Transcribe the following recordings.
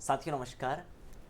साथियों नमस्कार।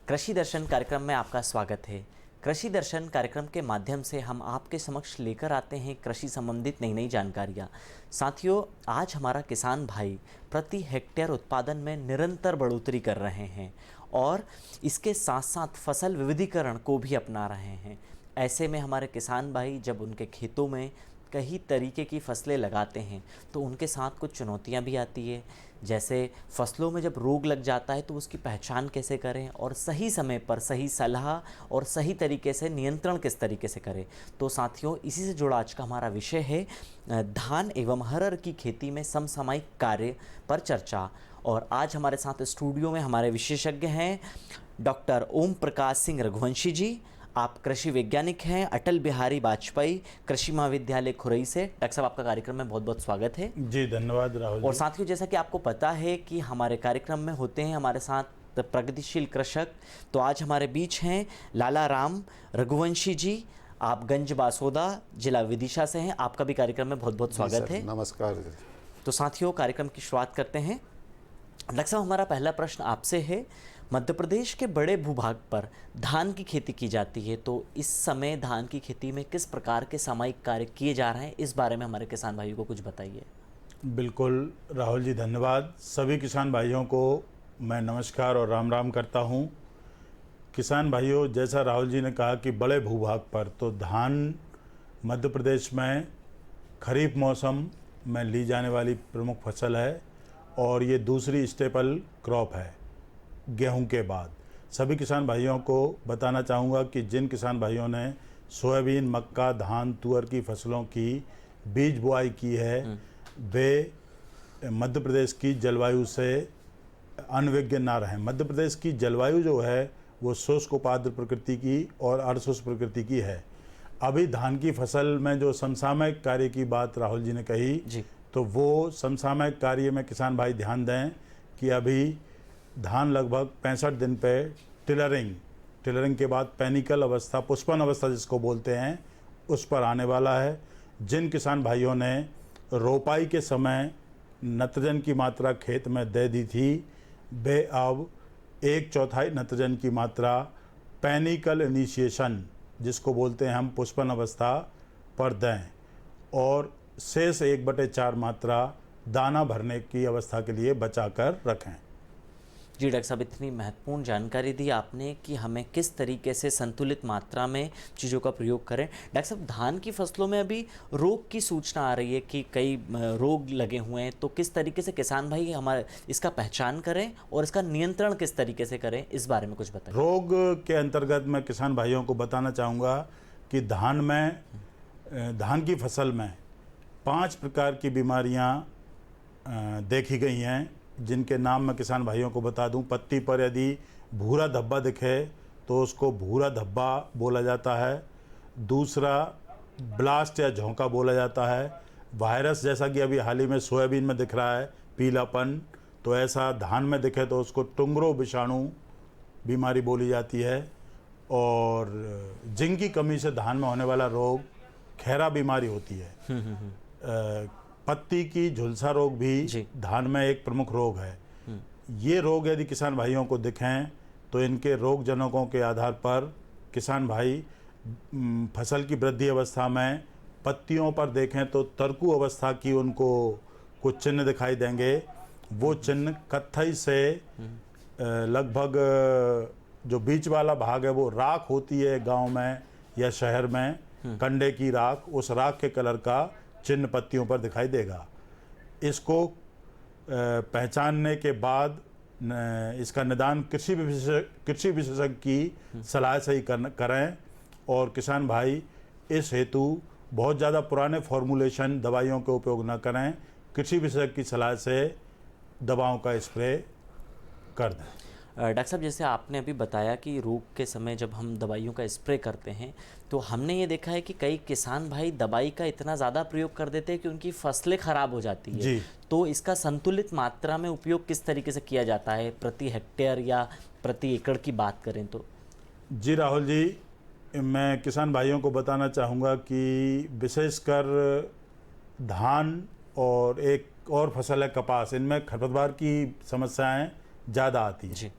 कृषि दर्शन कार्यक्रम में आपका स्वागत है। कृषि दर्शन कार्यक्रम के माध्यम से हम आपके समक्ष लेकर आते हैं कृषि संबंधित नई नई जानकारियाँ। साथियों, आज हमारा किसान भाई प्रति हेक्टेयर उत्पादन में निरंतर बढ़ोतरी कर रहे हैं और इसके साथ साथ फसल विविधीकरण को भी अपना रहे हैं। ऐसे में हमारे किसान भाई जब उनके खेतों में कई तरीके की फसलें लगाते हैं तो उनके साथ कुछ चुनौतियां भी आती है। जैसे फसलों में जब रोग लग जाता है तो उसकी पहचान कैसे करें और सही समय पर सही सलाह और सही तरीके से नियंत्रण किस तरीके से करें। तो साथियों, इसी से जुड़ा आज का हमारा विषय है धान एवं अरहर की खेती में समसामयिक कार्य पर चर्चा। और आज हमारे साथ स्टूडियो में हमारे विशेषज्ञ हैं डॉक्टर ओम प्रकाश सिंह रघुवंशी जी। आप कृषि वैज्ञानिक हैं, अटल बिहारी वाजपेयी कृषि महाविद्यालय खुरई से। डॉक्टर साहब, आपका कार्यक्रम में बहुत बहुत स्वागत है। जी धन्यवाद राहुल जी। और साथियों, जैसा कि आपको पता है कि हमारे कार्यक्रम में होते हैं हमारे साथ प्रगतिशील कृषक। तो आज हमारे बीच हैं लाला राम रघुवंशी जी। आप गंज बासोदा जिला विदिशा से हैं। आपका भी कार्यक्रम में बहुत बहुत स्वागत है। नमस्कार। तो साथियों, कार्यक्रम की शुरुआत करते हैं। डॉक्टर साहब, हमारा पहला प्रश्न आपसे है। मध्य प्रदेश के बड़े भूभाग पर धान की खेती की जाती है, तो इस समय धान की खेती में किस प्रकार के सामयिक कार्य किए जा रहे हैं, इस बारे में हमारे किसान भाइयों को कुछ बताइए। बिल्कुल राहुल जी, धन्यवाद। सभी किसान भाइयों को मैं नमस्कार और राम राम करता हूं। किसान भाइयों, जैसा राहुल जी ने कहा कि बड़े भूभाग पर, तो धान मध्य प्रदेश में खरीफ मौसम में ली जाने वाली प्रमुख फसल है और ये दूसरी स्टेपल क्रॉप है गेहूं के बाद। सभी किसान भाइयों को बताना चाहूँगा कि जिन किसान भाइयों ने सोयाबीन, मक्का, धान, तुअर की फसलों की बीज बुआई की है वे मध्य प्रदेश की जलवायु से अनभिज्ञ ना रहें। मध्य प्रदेश की जलवायु जो है वो शुष्क उपाद्र प्रकृति की और अर्धशुष्क प्रकृति की है। अभी धान की फसल में जो समसामयिक कार्य की बात राहुल जी ने कही जी। तो वो समसामयिक कार्य में किसान भाई ध्यान दें कि अभी धान लगभग 65 दिन पे टिलरिंग के बाद पैनिकल अवस्था, पुष्पन अवस्था जिसको बोलते हैं, उस पर आने वाला है। जिन किसान भाइयों ने रोपाई के समय नत्रजन की मात्रा खेत में दे दी थी वे अब 1/4 नत्रजन की मात्रा पैनिकल इनिशिएशन जिसको बोलते हैं हम पुष्पन अवस्था पर दें और शेष 1/4 मात्रा दाना भरने की अवस्था के लिए बचा कर रखें। जी डॉक्टर साहब, इतनी महत्वपूर्ण जानकारी दी आपने कि हमें किस तरीके से संतुलित मात्रा में चीज़ों का प्रयोग करें। डॉक्टर साहब, धान की फसलों में अभी रोग की सूचना आ रही है कि कई रोग लगे हुए हैं, तो किस तरीके से किसान भाई हमारे इसका पहचान करें और इसका नियंत्रण किस तरीके से करें, इस बारे में कुछ बताएं। रोग के अंतर्गत मैं किसान भाइयों को बताना चाहूँगा कि धान की फसल में 5 प्रकार की बीमारियाँ देखी गई हैं, जिनके नाम मैं किसान भाइयों को बता दूं। पत्ती पर यदि भूरा धब्बा दिखे तो उसको भूरा धब्बा बोला जाता है। दूसरा ब्लास्ट या झोंका बोला जाता है। वायरस, जैसा कि अभी हाल ही में सोयाबीन में दिख रहा है पीलापन, तो ऐसा धान में दिखे तो उसको टुंगरो विषाणु बीमारी बोली जाती है। और जिंक की कमी से धान में होने वाला रोग खैरा बीमारी होती है। पत्ती की झुलसा रोग भी धान में एक प्रमुख रोग है। ये रोग यदि किसान भाइयों को दिखें तो इनके रोग जनकों के आधार पर किसान भाई फसल की वृद्धि अवस्था में पत्तियों पर देखें तो तरकू अवस्था की उनको कुछ चिन्ह दिखाई देंगे। वो चिन्ह कत्थई से लगभग जो बीच वाला भाग है वो राख होती है गांव में या शहर में, कंडे की राख, उस राख के कलर का चिन्ह पत्तियों पर दिखाई देगा। इसको पहचानने के बाद इसका निदान कृषि विशेषज्ञ की सलाह से ही करें। और किसान भाई इस हेतु बहुत ज़्यादा पुराने फॉर्मुलेशन दवाइयों के उपयोग न करें, कृषि विशेषज्ञ की सलाह से दवाओं का स्प्रे कर दें। डॉक्टर साहब, जैसे आपने अभी बताया कि रोग के समय जब हम दवाइयों का स्प्रे करते हैं तो हमने ये देखा है कि कई किसान भाई दवाई का इतना ज़्यादा प्रयोग कर देते हैं कि उनकी फसलें खराब हो जाती है। जी। तो इसका संतुलित मात्रा में उपयोग किस तरीके से किया जाता है, प्रति हेक्टेयर या प्रति एकड़ की बात करें तो? जी राहुल जी, मैं किसान भाइयों को बताना चाहूँगा कि विशेषकर धान और एक और फसल है कपास, इनमें खरपतवार की समस्याएं ज़्यादा आती हैं। जी।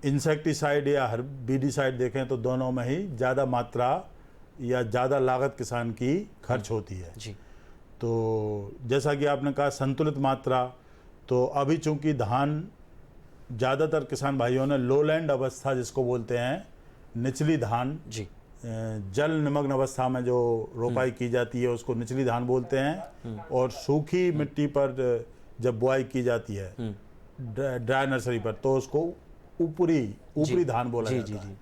इंसेक्टिसाइड या हर्बिडिसाइड देखें तो दोनों में ही ज़्यादा मात्रा या ज़्यादा लागत किसान की खर्च होती है। जी। तो जैसा कि आपने कहा संतुलित मात्रा, तो अभी चूंकि धान ज़्यादातर किसान भाइयों ने लोलैंड अवस्था जिसको बोलते हैं, निचली धान, जी। जल निमग्न अवस्था में जो रोपाई की जाती है उसको निचली धान बोलते हैं, और सूखी मिट्टी पर जब बुआई की जाती है ड्राई नर्सरी पर तो उसको ऊपरी धान बोला जी, जाता जी, है। जी।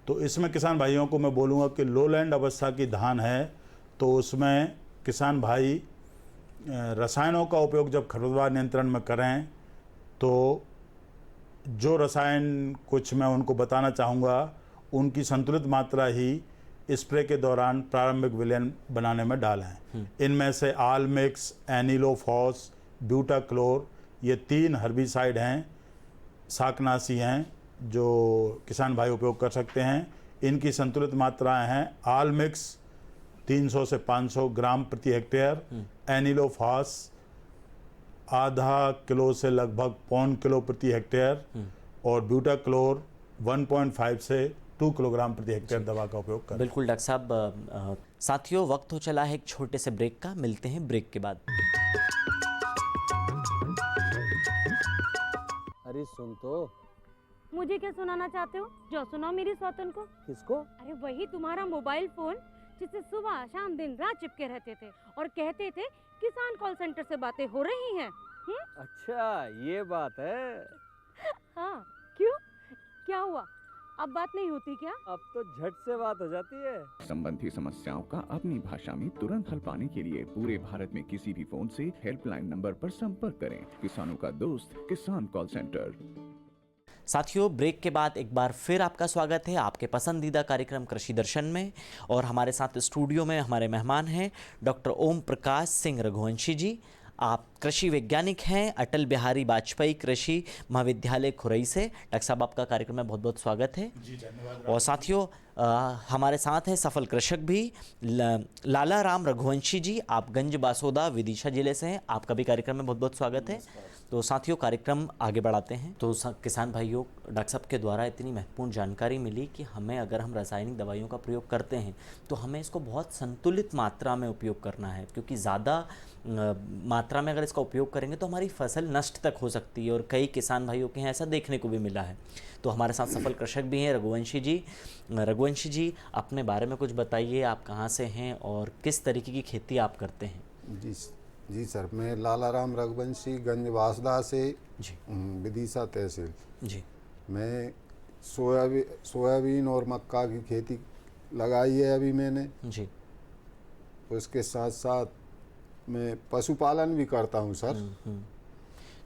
तो इसमें किसान भाइयों को मैं बोलूँगा कि लोलैंड अवस्था की धान है तो उसमें किसान भाई रसायनों का उपयोग जब खरपतवार नियंत्रण में करें तो जो रसायन कुछ मैं उनको बताना चाहूँगा उनकी संतुलित मात्रा ही स्प्रे के दौरान प्रारंभिक विलयन बनाने में डालें। इनमें से आलमिक्स, एनिलोफॉस, ब्यूटाक्लोर, ये 3 हर्बिसाइड हैं, शाकनाशी हैं जो किसान भाई उपयोग कर सकते हैं। इनकी संतुलित मात्राएं हैं आलमिक्स 300 से 500 ग्राम प्रति हेक्टेयर, एनिलोफॉस आधा किलो से लगभग 1.25 किलो प्रति हेक्टेयर, और ब्यूटाक्लोर 1.5 से 2 किलोग्राम प्रति हेक्टेयर दवा का उपयोग करें। बिल्कुल डॉक्टर साहब। साथियों, वक्त हो चला है एक छोटे से ब्रेक का, मिलते हैं ब्रेक के बाद। अरे सुन तो। मुझे क्या सुनाना चाहते हो? जो सुनाओ मेरी सौतन को। किसको? अरे वही तुम्हारा मोबाइल फोन जिससे सुबह शाम दिन रात चिपके रहते थे और कहते थे किसान कॉल सेंटर से बातें हो रही हैं। अच्छा ये बात है। हाँ, क्यों? क्या हुआ? अब बात नहीं होती क्या? अब तो झट से बात हो जाती है। संबंधी समस्याओं का अपनी भाषा में तुरंत हल पाने के लिए पूरे भारत में किसी भी फोन से हेल्पलाइन नंबर पर संपर्क करें। किसानों का दोस्त किसान कॉल सेंटर। साथियों, ब्रेक के बाद एक बार फिर आपका स्वागत है आपके पसंदीदा कार्यक्रम कृषि दर्शन में। और हमारे साथ स्टूडियो में हमारे मेहमान हैं डॉक्टर ओम प्रकाश सिंह रघुवंशी जी। आप कृषि वैज्ञानिक हैं अटल बिहारी वाजपेयी कृषि महाविद्यालय खुरई से। डॉक्टर साहब, आपका कार्यक्रम में बहुत बहुत स्वागत है। जी धन्यवाद। और साथियों, हमारे साथ हैं सफल कृषक भी लाला राम रघुवंशी जी। आप गंज बासोदा विदिशा जिले से हैं। आपका भी कार्यक्रम में बहुत बहुत स्वागत है। तो साथियों, कार्यक्रम आगे बढ़ाते हैं। तो किसान भाइयों, डॉक्टर साहब के द्वारा इतनी महत्वपूर्ण जानकारी मिली कि हमें अगर हम रासायनिक दवाइयों का प्रयोग करते हैं तो हमें इसको बहुत संतुलित मात्रा में उपयोग करना है, क्योंकि ज़्यादा मात्रा में अगर इसका उपयोग करेंगे तो हमारी फसल नष्ट तक हो सकती है, और कई किसान भाइयों के यहाँ ऐसा देखने को भी मिला है। तो हमारे साथ सफल कृषक भी हैं रघुवंशी जी। रघुवंशी जी, अपने बारे में कुछ बताइए, आप कहाँ से हैं और किस तरीके की खेती आप करते हैं? जी सर, मैं लाला राम रघुवंशी गंज बासदा से जी। विदिशा तहसील। जी। मैं सोयाबीन और मक्का की खेती लगाई है अभी मैंने। जी। उसके साथ साथ मैं पशुपालन भी करता हूँ सर।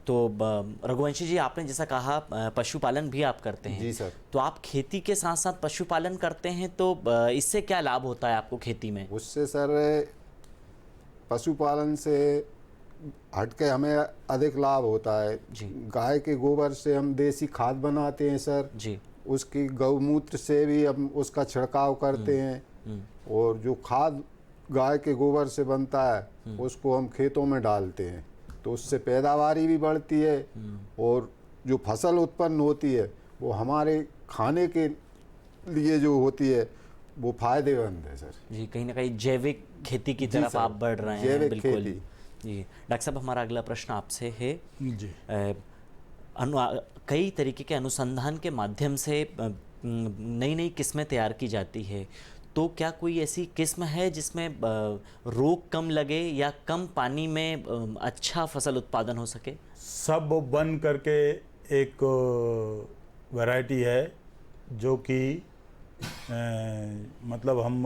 तो रघुवंशी जी, आपने जैसा कहा पशुपालन भी आप करते हैं। जी सर। तो आप खेती के साथ साथ पशुपालन करते हैं, तो इससे क्या लाभ होता है आपको खेती में? उससे सर पशुपालन से हटके हमें अधिक लाभ होता है। जी। गाय के गोबर से हम देसी खाद बनाते हैं सर। जी। उसकी गौमूत्र से भी हम उसका छिड़काव करते हैं, और जो खाद गाय के गोबर से बनता है उसको हम खेतों में डालते हैं, तो उससे पैदावारी भी बढ़ती है, और जो फसल उत्पन्न होती है वो हमारे खाने के लिए जो होती है वो फायदेमंद है सर। जी, कहीं ना कहीं जैविक खेती की जी तरफ सर, आप बढ़ रहे हैं। जैविक बिल्कुल खेती। जी। डॉक्टर साहब, हमारा अगला प्रश्न आपसे है। जी। कई तरीके के अनुसंधान के माध्यम से नई नई किस्में तैयार की जाती है, तो क्या कोई ऐसी किस्म है जिसमें रोग कम लगे या कम पानी में अच्छा फसल उत्पादन हो सके? सब बन करके एक वैरायटी है जो कि मतलब हम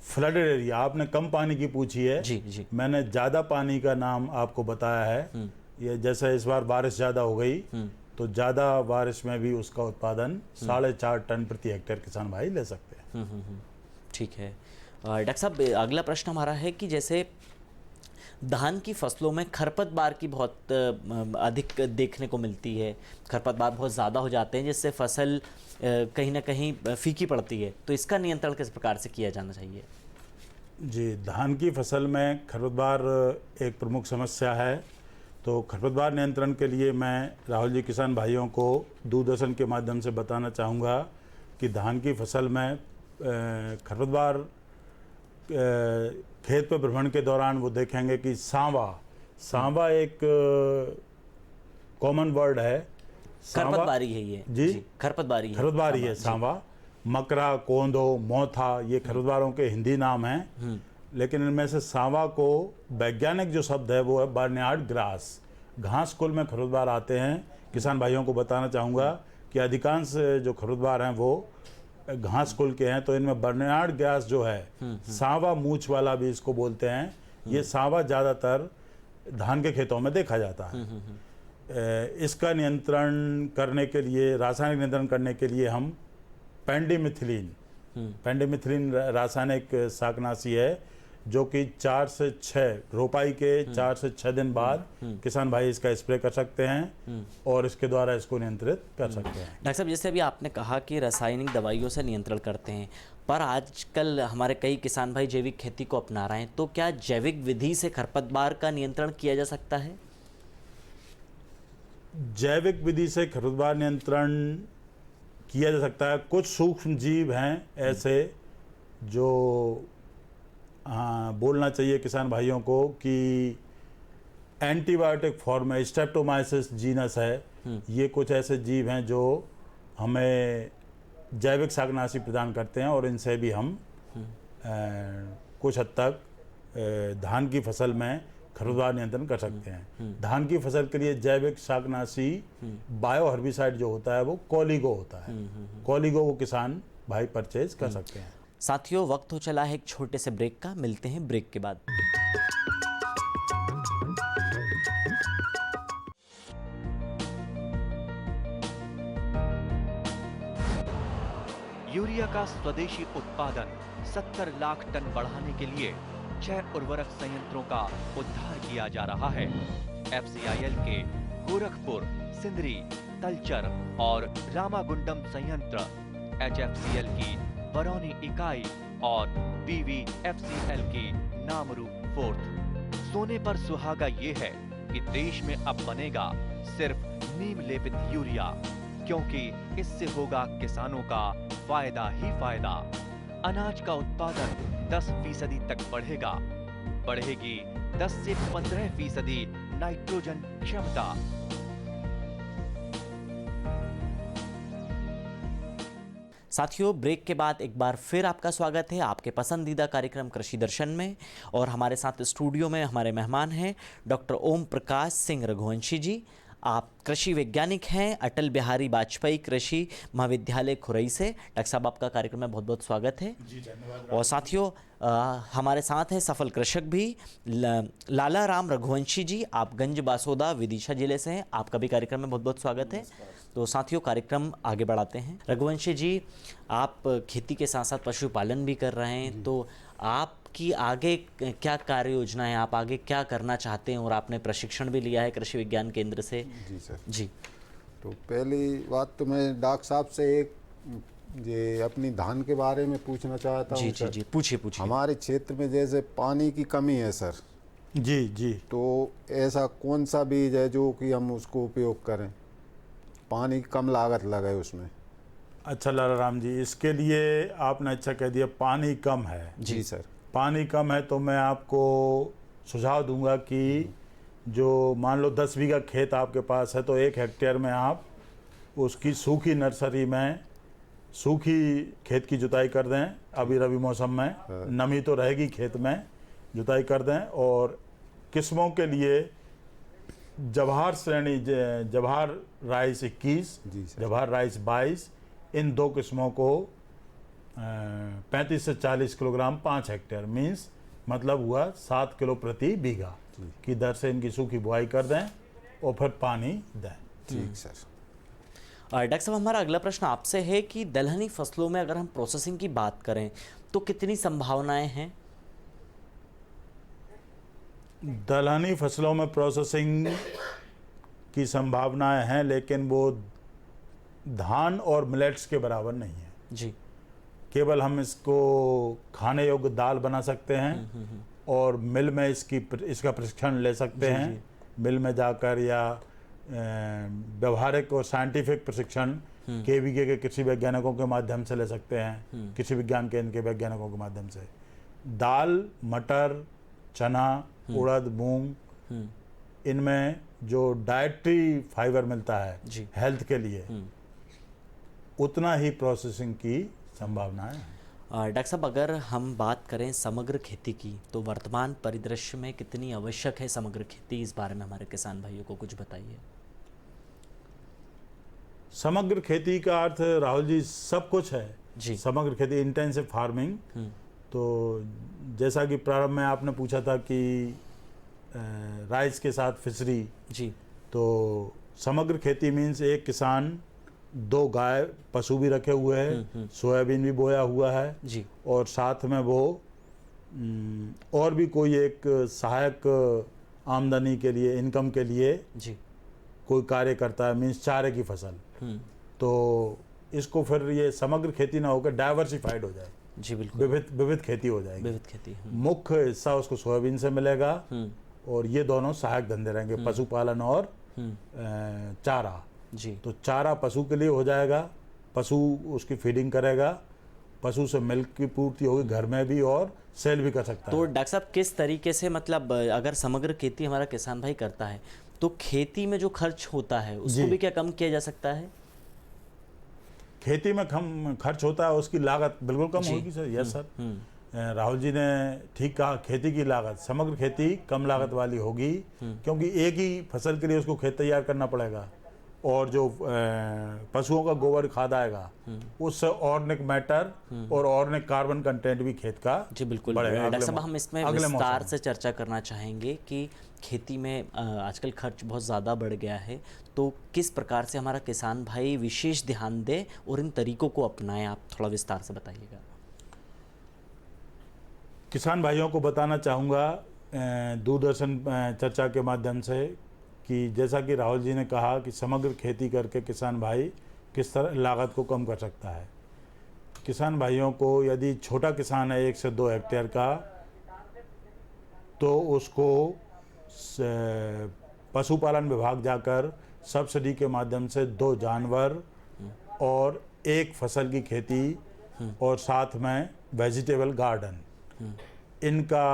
फ्लडेड एरिया, आपने कम पानी की पूछी है। जी। जी। मैंने ज़्यादा पानी का नाम आपको बताया है। ये जैसे इस बार बारिश ज़्यादा हो गई तो ज़्यादा बारिश में भी उसका उत्पादन 4.5 टन प्रति हेक्टेयर किसान भाई ले सकते हैं। ठीक है। डॉक्टर साहब, अगला प्रश्न हमारा है कि जैसे धान की फसलों में खरपतवार की बहुत अधिक देखने को मिलती है, खरपतवार बहुत ज़्यादा हो जाते हैं जिससे फसल कहीं ना कहीं फीकी पड़ती है, तो इसका नियंत्रण किस प्रकार से किया जाना चाहिए? जी, धान की फसल में खरपतवार एक प्रमुख समस्या है। तो खरपतवार नियंत्रण के लिए मैं राहुल जी किसान भाइयों को दूरदर्शन के माध्यम से बताना चाहूँगा कि धान की फसल में खरपतवार खेत पर भ्रमण के दौरान वो देखेंगे कि सांवा एक कॉमन वर्ड है। खरपतवारी है ये जी, खरपतवारी है सांवा। मकरा, कोंदो, मोथा ये खरपतवारों के हिंदी नाम हैं, लेकिन इनमें से सांवा को वैज्ञानिक जो शब्द है वो है बर्नयार्ड ग्रास। घास कुल में खरपतवार आते हैं। किसान भाइयों को बताना चाहूँगा कि अधिकांश जो खरपतवार हैं वो घास कुल के हैं। तो इनमें बर्नयार्ड ग्रास जो है, सांवा मूछ वाला भी इसको बोलते हैं, ये सांवा ज़्यादातर धान के खेतों में देखा जाता है। इसका नियंत्रण करने के लिए, रासायनिक नियंत्रण करने के लिए हम पेंडिमिथिलिन रासायनिक शाकनाशी है, जो कि 4 से 6 रोपाई के 4 से 6 दिन बाद किसान भाई इसका स्प्रे कर सकते हैं और इसके द्वारा इसको नियंत्रित कर सकते हैं। डॉक्टर साहब, जैसे अभी आपने कहा कि रासायनिक दवाइयों से नियंत्रण करते हैं, पर आजकल हमारे कई किसान भाई जैविक खेती को अपना रहे हैं, तो क्या जैविक विधि से खरपतवार का नियंत्रण किया जा सकता है? जैविक विधि से खरपतवार नियंत्रण किया जा सकता है। कुछ सूक्ष्म जीव हैं ऐसे जो बोलना चाहिए किसान भाइयों को कि एंटीबायोटिक फॉर्म में स्ट्रेप्टोमाइसिस जीनस है, ये कुछ ऐसे जीव हैं जो हमें जैविक शाकनाशी प्रदान करते हैं और इनसे भी हम कुछ हद तक धान की फसल में खरपतवार नियंत्रण कर सकते हैं। धान की फसल के लिए जैविक शाकनाशी बायो हर्बिसाइड जो होता है वो कोलिगो होता है। कोलिगो वो किसान भाई परचेज कर सकते हैं। साथियों, वक्त हो चला है एक छोटे से ब्रेक का, मिलते हैं ब्रेक के बाद। यूरिया का स्वदेशी उत्पादन 70 लाख टन बढ़ाने के लिए 6 उर्वरक संयंत्रों का उद्धार किया जा रहा है। FCIL के गोरखपुर, सिंदरी, तलचर और रामागुंडम संयंत्र, HFCL की बरौनी इकाई और BVFCL की नामरू फोर्थ। सोने पर सुहागा ये है कि देश में अब बनेगा सिर्फ नीम लेपित यूरिया, क्योंकि इससे होगा किसानों का फायदा ही फायदा। अनाज का उत्पादन 10% तक बढ़ेगा। बढ़ेगी 10 से 15% नाइट्रोजन क्षमता। साथियों, ब्रेक के बाद एक बार फिर आपका स्वागत है आपके पसंदीदा कार्यक्रम कृषि दर्शन में। और हमारे साथ स्टूडियो में हमारे मेहमान हैं डॉक्टर ओम प्रकाश सिंह रघुवंशी जी। आप कृषि वैज्ञानिक हैं अटल बिहारी वाजपेयी कृषि महाविद्यालय खुरई से। डॉक्टर साहब, आपका कार्यक्रम में बहुत बहुत स्वागत है। जी, धन्यवाद। और साथियों, हमारे साथ हैं सफल कृषक भी लाला राम रघुवंशी जी। आप गंज बासोदा विदिशा जिले से हैं। आपका भी कार्यक्रम में बहुत बहुत स्वागत है। तो साथियों, कार्यक्रम आगे बढ़ाते हैं। रघुवंशी जी, आप खेती के साथ साथ पशुपालन भी कर रहे हैं, तो आपकी आगे क्या कार्य योजना है? आप आगे क्या करना चाहते हैं? और आपने प्रशिक्षण भी लिया है कृषि विज्ञान केंद्र से। जी सर। जी, तो पहली बात तो मैं डॉक्टर साहब से एक ये अपनी धान के बारे में पूछना चाहता हूँ। जी जी जी, पूछिए पूछिए। हमारे क्षेत्र में जैसे पानी की कमी है सर, जी जी, तो ऐसा कौन सा बीज है जो कि हम उसको उपयोग करें, पानी की कम लागत लगे उसमें? अच्छा लाला राम जी, इसके लिए आपने अच्छा कह दिया, पानी कम है। जी सर। पानी कम है तो मैं आपको सुझाव दूंगा कि जो मान लो 10 बीघा खेत आपके पास है, तो 1 हेक्टेयर में आप उसकी सूखी नर्सरी में सूखी खेत की जुताई कर दें। अभी रबी मौसम में नमी तो रहेगी खेत में, जुताई कर दें। और किस्मों के लिए जवाहर श्रेणी, जवाहर राइस 21, जवाहर राइस 22, इन 2 किस्मों को 35 से 40 किलोग्राम 5 हेक्टेयर मीन्स मतलब हुआ 7 किलो प्रति बीघा की दर से इनकी सूखी बुआई कर दें और फिर पानी दें। ठीक सर। डॉक्टर साहब, हमारा अगला प्रश्न आपसे है कि दलहनी फसलों में अगर हम प्रोसेसिंग की बात करें तो कितनी संभावनाएं हैं? दलहनी फसलों में प्रोसेसिंग की संभावनाएं हैं, लेकिन वो धान और मिलेट्स के बराबर नहीं है। जी। केवल हम इसको खाने योग्य दाल बना सकते हैं और मिल में इसका प्रशिक्षण ले सकते हैं। मिल में जाकर या व्यवहारिक और साइंटिफिक प्रशिक्षण केवीके के कृषि वैज्ञानिकों के माध्यम से ले सकते हैं, कृषि विज्ञान केंद्र के वैज्ञानिकों के माध्यम से। दाल, मटर, चना, उड़द, मूंग, इनमें जो डाइटरी फाइबर मिलता है हेल्थ के लिए, उतना ही प्रोसेसिंग की संभावनाएं हैं। डॉक्टर साहब, अगर हम बात करें समग्र खेती की तो वर्तमान परिदृश्य में कितनी आवश्यक है समग्र खेती? इस बारे में हमारे किसान भाइयों को कुछ बताइए। समग्र खेती का अर्थ राहुल जी सब कुछ है जी। समग्र खेती, इंटेंसिव फार्मिंग। तो जैसा कि प्रारंभ में आपने पूछा था कि राइस के साथ फिशरी जी, तो समग्र खेती मीन्स एक किसान 2 गाय पशु भी रखे हुए हैं, सोयाबीन भी बोया हुआ है जी, और साथ में वो और भी कोई एक सहायक आमदनी के लिए, इनकम के लिए जी, कोई कार्य करता है, मीन्स चारे की फसल। तो इसको फिर ये समग्र खेती ना होकर डाइवर्सिफाइड हो जाए जी, बिल्कुल विविध खेती हो जाएगी। विविध खेती। मुख्य हिस्सा उसको सोयाबीन से मिलेगा और ये दोनों सहायक धंधे रहेंगे, पशुपालन और चारा जी। तो चारा पशु के लिए हो जाएगा, पशु उसकी फीडिंग करेगा, पशु से मिल्क की पूर्ति होगी घर में भी और सेल भी कर सकता तो है। डॉक्टर साहब, किस तरीके से मतलब अगर समग्र खेती हमारा किसान भाई करता है तो खेती में जो खर्च होता है उसको भी क्या कम किया जा सकता है? खेती में कम खर्च होता है, उसकी लागत बिल्कुल कम होगी sir. Yes sir, Rahul ji ने ठीक कहा, खेती की लागत, समग्र खेती कम लागत वाली होगी, क्योंकि एक ही फसल के लिए उसको खेत तैयार करना पड़ेगा और जो पशुओं का गोबर खाद आएगा उससे ऑर्गेनिक मैटर और ऑर्गेनिक कार्बन कंटेंट भी खेत का जी बिल्कुल। बढ़ेगा। डॉक्टर साहब, हम इसमें विस्तार से चर्चा करना चाहेंगे कि खेती में आजकल खर्च बहुत ज़्यादा बढ़ गया है, तो किस प्रकार से हमारा किसान भाई विशेष ध्यान दे और इन तरीकों को अपनाएं, आप थोड़ा विस्तार से बताइएगा। किसान भाइयों को बताना चाहूँगा दूरदर्शन चर्चा के माध्यम से कि जैसा कि राहुल जी ने कहा कि समग्र खेती करके किसान भाई किस तरह लागत को कम कर सकता है। किसान भाइयों को यदि छोटा किसान है 1 से 2 हेक्टेयर का, तो उसको पशुपालन विभाग जाकर सब्सिडी के माध्यम से 2 जानवर और 1 फसल की खेती और साथ में वेजिटेबल गार्डन, इनका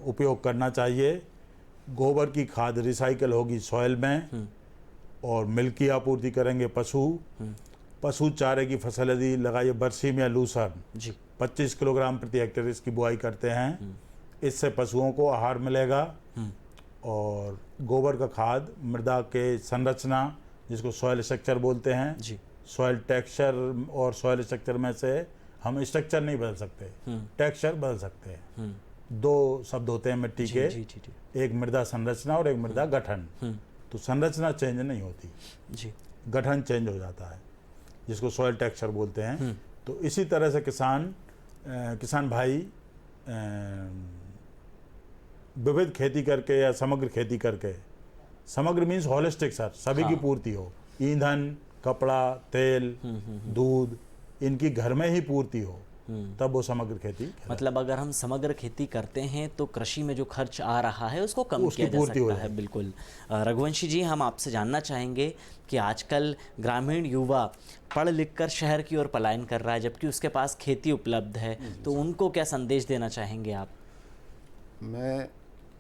उपयोग करना चाहिए। गोबर की खाद रिसाइकल होगी सॉइल में और मिल्क की आपूर्ति करेंगे पशु चारे की फसल यदि लगाइए बरसीम या लूसर्न जी, 25 किलोग्राम प्रति हेक्टेयर इसकी बुआई करते हैं, इससे पशुओं को आहार मिलेगा और गोबर का खाद मृदा के संरचना, जिसको सॉइल स्ट्रक्चर बोलते हैं जी, सॉइल टेक्सचर और सॉइल स्ट्रक्चर में से हम स्ट्रक्चर नहीं बदल सकते, टेक्सचर बदल सकते हैं। 2 शब्द होते हैं मिट्टी के, जी, जी, एक मृदा संरचना और एक मृदा गठन। तो संरचना चेंज नहीं होती जी, गठन चेंज हो जाता है, जिसको सॉइल टेक्सचर बोलते हैं। तो इसी तरह से किसान भाई विविध खेती करके या समग्र खेती करके, समग्र मीन्स होलिस्टिक सर, सभी की पूर्ति हो, ईंधन, कपड़ा, तेल, दूध, इनकी घर में ही पूर्ति हो, तब वो समग्र खेती। मतलब अगर हम समग्र खेती करते हैं तो कृषि में जो खर्च आ रहा है उसको कम किया जा सकता है। बिल्कुल। रघुवंशी जी, हम आपसे जानना चाहेंगे कि आजकल ग्रामीण युवा पढ़ लिख कर शहर की ओर पलायन कर रहा है, जबकि उसके पास खेती उपलब्ध है, तो उनको क्या संदेश देना चाहेंगे आप? मैं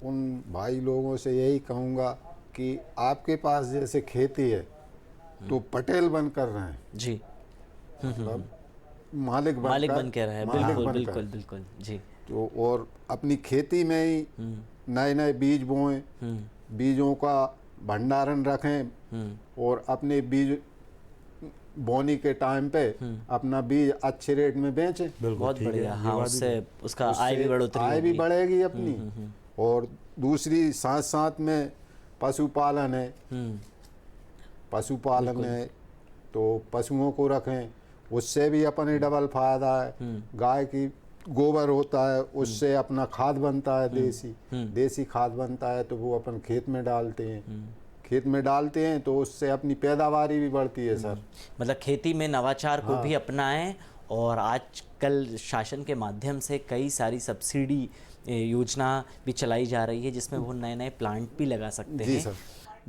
उन भाई लोगों से यही कहूँगा कि आपके पास जैसे खेती है तो पटेल बनकर रहें जी, मतलब मालिक बन के रहे। बिल्कुल बिल्कुल जी। तो और अपनी खेती में ही नए नए बीज बोएं, बीजों का भंडारण रखें और अपने बीज बोनी के टाइम पे अपना बीज अच्छे रेट में बेचें। बहुत बढ़िया। हाँ, उससे उसका आय भी बढ़ोतरी, आय भी बढ़ेगी अपनी। और दूसरी साथ साथ में पशुपालन है, पशुपालन है तो पशुओं को रखें, उससे भी अपने डबल फायदा है। गाय की गोबर होता है, उससे अपना खाद बनता है, देसी खाद बनता है, तो वो अपन खेत में डालते हैं तो उससे अपनी पैदावारी भी बढ़ती है सर। मतलब खेती में नवाचार को भी अपनाएं, और आजकल शासन के माध्यम से कई सारी सब्सिडी योजना भी चलाई जा रही है जिसमें वो नए नए प्लांट भी लगा सकते हैं। सर।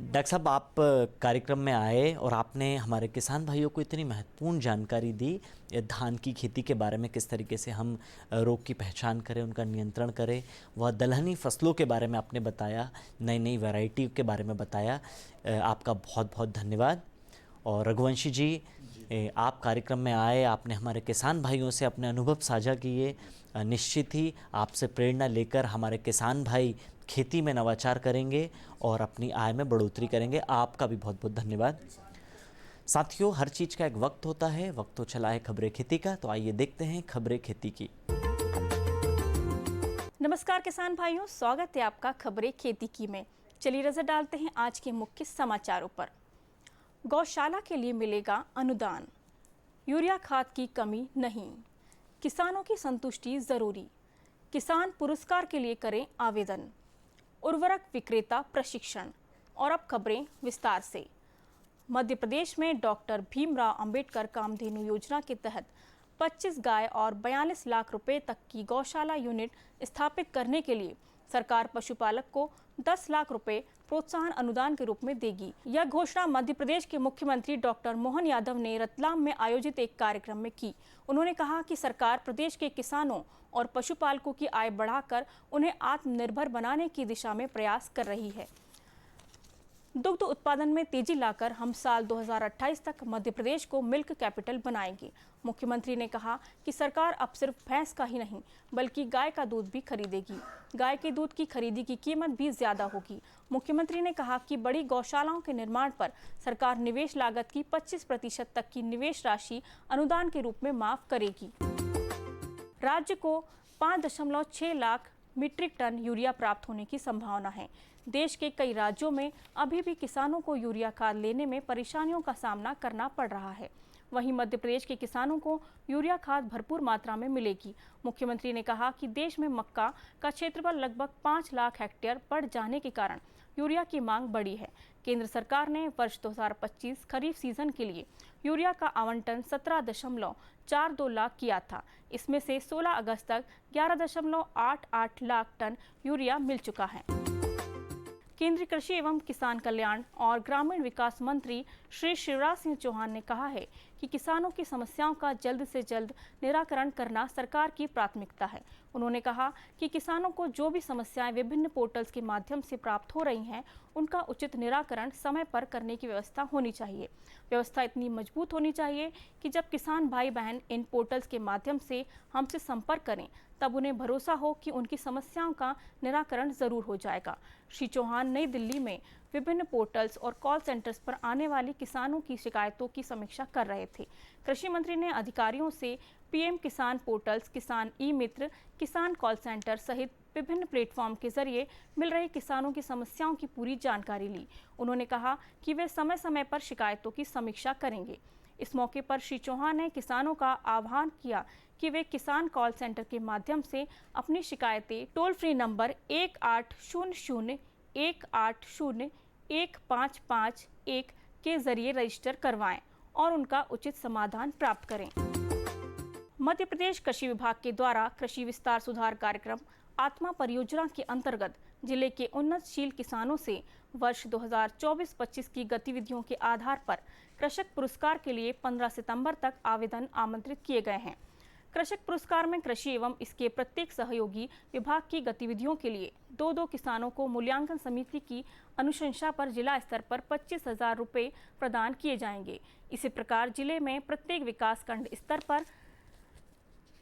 डॉक्टर साहब, आप कार्यक्रम में आए और आपने हमारे किसान भाइयों को इतनी महत्वपूर्ण जानकारी दी धान की खेती के बारे में, किस तरीके से हम रोग की पहचान करें, उनका नियंत्रण करें। वह दलहनी फसलों के बारे में आपने बताया, नई नई वैरायटी के बारे में बताया। आपका बहुत बहुत धन्यवाद। और रघुवंशी जी, आप कार्यक्रम में आए, आपने हमारे किसान भाइयों से अपने अनुभव साझा किए। निश्चित ही आपसे प्रेरणा लेकर हमारे किसान भाई खेती में नवाचार करेंगे और अपनी आय में बढ़ोतरी करेंगे। आपका भी बहुत बहुत धन्यवाद। साथियों, हर चीज़ का एक वक्त होता है, वक्त तो चला है खबरें खेती का, तो आइए देखते हैं खबरें खेती की। नमस्कार किसान भाइयों, स्वागत है आपका खबरें खेती की में। चलिए नजर डालते हैं आज के मुख्य समाचारों पर। गौशाला के लिए मिलेगा अनुदान, यूरिया खाद की कमी नहीं, किसानों की संतुष्टि जरूरी, किसान पुरस्कार के लिए करें आवेदन, उर्वरक विक्रेता प्रशिक्षण। और अब खबरें विस्तार से। मध्य प्रदेश में डॉक्टर भीमराव अंबेडकर कामधेनु योजना के तहत 25 गाय और 42 लाख रुपए तक की गौशाला यूनिट स्थापित करने के लिए सरकार पशुपालक को 10 लाख रुपए प्रोत्साहन अनुदान के रूप में देगी। यह घोषणा मध्य प्रदेश के मुख्यमंत्री डॉक्टर मोहन यादव ने रतलाम में आयोजित एक कार्यक्रम में की। उन्होंने कहा कि सरकार प्रदेश के किसानों और पशुपालकों की आय बढ़ाकर उन्हें आत्मनिर्भर बनाने की दिशा में प्रयास कर रही है। दुग्ध उत्पादन में तेजी लाकर हम साल 2028 तक मध्य प्रदेश को मिल्क कैपिटल बनाएंगे। मुख्यमंत्री ने कहा कि सरकार अब सिर्फ भैंस का ही नहीं बल्कि गाय का दूध भी खरीदेगी। गाय के दूध की खरीदी की कीमत भी ज्यादा होगी। मुख्यमंत्री ने कहा कि बड़ी गौशालाओं के निर्माण पर सरकार निवेश लागत की 25% तक की निवेश राशि अनुदान के रूप में माफ करेगी। राज्य को 5.6 लाख मीट्रिक टन यूरिया प्राप्त होने की संभावना है। देश के कई राज्यों में अभी भी किसानों को यूरिया खाद लेने में परेशानियों का सामना करना पड़ रहा है। वहीं मध्य प्रदेश के किसानों को यूरिया खाद भरपूर मात्रा में मिलेगी। मुख्यमंत्री ने कहा कि देश में मक्का का क्षेत्रफल लगभग 5 लाख हेक्टेयर बढ़ जाने के कारण यूरिया की मांग बढ़ी है। केंद्र सरकार ने वर्ष 2025 खरीफ सीजन के लिए यूरिया का आवंटन 17.42 लाख किया था। इसमें से 16 अगस्त तक 11.88 लाख टन यूरिया मिल चुका है। केंद्रीय कृषि एवं किसान कल्याण और ग्रामीण विकास मंत्री श्री शिवराज सिंह चौहान ने कहा है कि किसानों की समस्याओं का जल्द से जल्द निराकरण करना सरकार की प्राथमिकता है। उन्होंने कहा कि किसानों को जो भी समस्याएं विभिन्न पोर्टल्स के माध्यम से प्राप्त हो रही हैं, उनका उचित निराकरण समय पर करने की व्यवस्था होनी चाहिए। व्यवस्था इतनी मजबूत होनी चाहिए कि जब किसान भाई बहन इन पोर्टल्स के माध्यम से हमसे संपर्क करें तब उन्हें भरोसा हो कि उनकी समस्याओं का निराकरण जरूर हो जाएगा। श्री चौहान नई दिल्ली में विभिन्न पोर्टल्स और कॉल सेंटर्स पर आने वाली किसानों की शिकायतों की समीक्षा कर रहे थे। कृषि मंत्री ने अधिकारियों से पीएम किसान पोर्टल्स, किसान ई मित्र, किसान कॉल सेंटर सहित विभिन्न प्लेटफॉर्म के जरिए मिल रही किसानों की समस्याओं की पूरी जानकारी ली। उन्होंने कहा कि वे समय समय पर शिकायतों की समीक्षा करेंगे। इस मौके पर श्री चौहान ने किसानों का आह्वान किया कि वे किसान कॉल सेंटर के माध्यम से अपनी शिकायतें टोल फ्री नंबर 1800-180-1551 के जरिए रजिस्टर करवाएं और उनका उचित समाधान प्राप्त करें। मध्य प्रदेश कृषि विभाग के द्वारा कृषि विस्तार सुधार कार्यक्रम आत्मा परियोजना के अंतर्गत जिले के उन्नतशील किसानों से वर्ष 2024-25 की गतिविधियों के आधार पर कृषक पुरस्कार के लिए 15 सितंबर तक आवेदन आमंत्रित किए गए हैं। कृषक पुरस्कार में कृषि एवं इसके प्रत्येक सहयोगी विभाग की गतिविधियों के लिए 2 किसानों को मूल्यांकन समिति की अनुशंसा पर जिला स्तर पर 25,000 रुपये प्रदान किए जाएंगे। इसी प्रकार जिले में प्रत्येक विकास खंड स्तर पर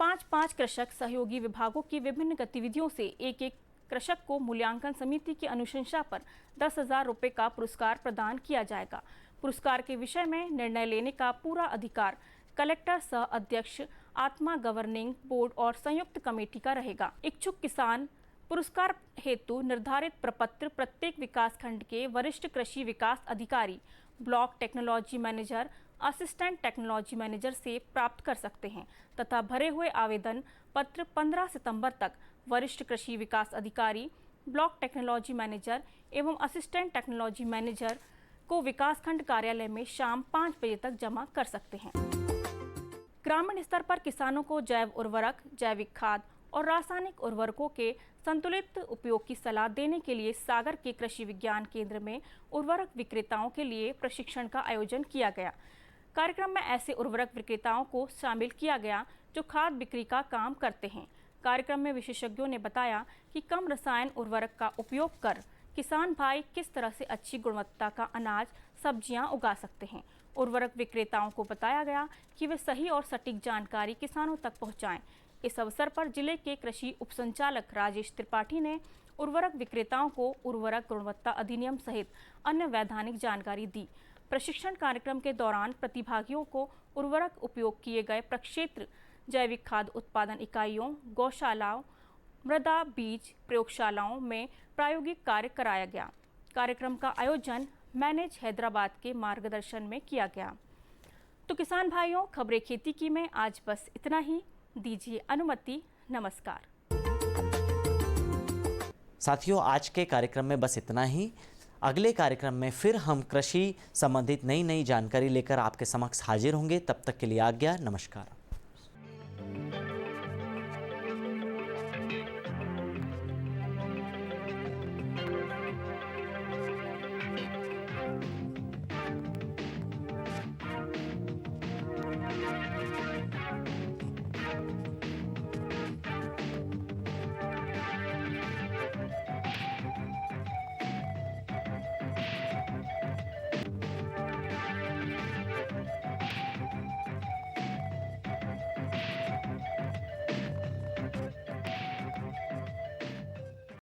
5 कृषक सहयोगी विभागों की विभिन्न गतिविधियों से एक कृषक को मूल्यांकन समिति की अनुशंसा पर 10,000 रुपये का पुरस्कार प्रदान किया जाएगा। पुरस्कार के विषय में निर्णय लेने का पूरा अधिकार कलेक्टर सह अध्यक्ष आत्मा गवर्निंग बोर्ड और संयुक्त कमेटी का रहेगा। इच्छुक किसान पुरस्कार हेतु निर्धारित प्रपत्र प्रत्येक विकास खंड के वरिष्ठ कृषि विकास अधिकारी block technology manager, assistant technology manager से प्राप्त कर सकते हैं तथा भरे हुए आवेदन पत्र 15 सितंबर तक वरिष्ठ कृषि विकास अधिकारी, ब्लॉक टेक्नोलॉजी मैनेजर एवं असिस्टेंट टेक्नोलॉजी मैनेजर को विकासखंड कार्यालय में शाम 5 बजे तक जमा कर सकते हैं। ग्रामीण स्तर पर किसानों को जैव उर्वरक, जैविक खाद और रासायनिक उर्वरकों के संतुलित उपयोग की सलाह देने के लिए सागर के कृषि विज्ञान केंद्र में उर्वरक विक्रेताओं के लिए प्रशिक्षण का आयोजन किया गया। कार्यक्रम में ऐसे उर्वरक विक्रेताओं को शामिल किया गया जो खाद बिक्री का काम करते हैं। कार्यक्रम में विशेषज्ञों ने बताया कि कम रसायन उर्वरक का उपयोग कर किसान भाई किस तरह से अच्छी गुणवत्ता का अनाज, सब्जियां उगा सकते हैं। उर्वरक विक्रेताओं को बताया गया कि वे सही और सटीक जानकारी किसानों तक पहुंचाएं। इस अवसर पर जिले के कृषि उपसंचालक राजेश त्रिपाठी ने उर्वरक विक्रेताओं को उर्वरक गुणवत्ता अधिनियम सहित अन्य वैधानिक जानकारी दी। प्रशिक्षण कार्यक्रम के दौरान प्रतिभागियों को उर्वरक उपयोग किए गए प्रक्षेत्र, जैविक खाद उत्पादन इकाइयों, गौशालाओं, मृदा बीज प्रयोगशालाओं में प्रायोगिक कार्य कराया गया। कार्यक्रम का आयोजन मैनेज हैदराबाद के मार्गदर्शन में किया गया। तो किसान भाइयों, खबरें खेती की में आज बस इतना ही। दीजिए अनुमति। नमस्कार। साथियों, आज के कार्यक्रम में बस इतना ही। अगले कार्यक्रम में फिर हम कृषि संबंधित नई जानकारी लेकर आपके समक्ष हाजिर होंगे। तब तक के लिए आज्ञा। नमस्कार।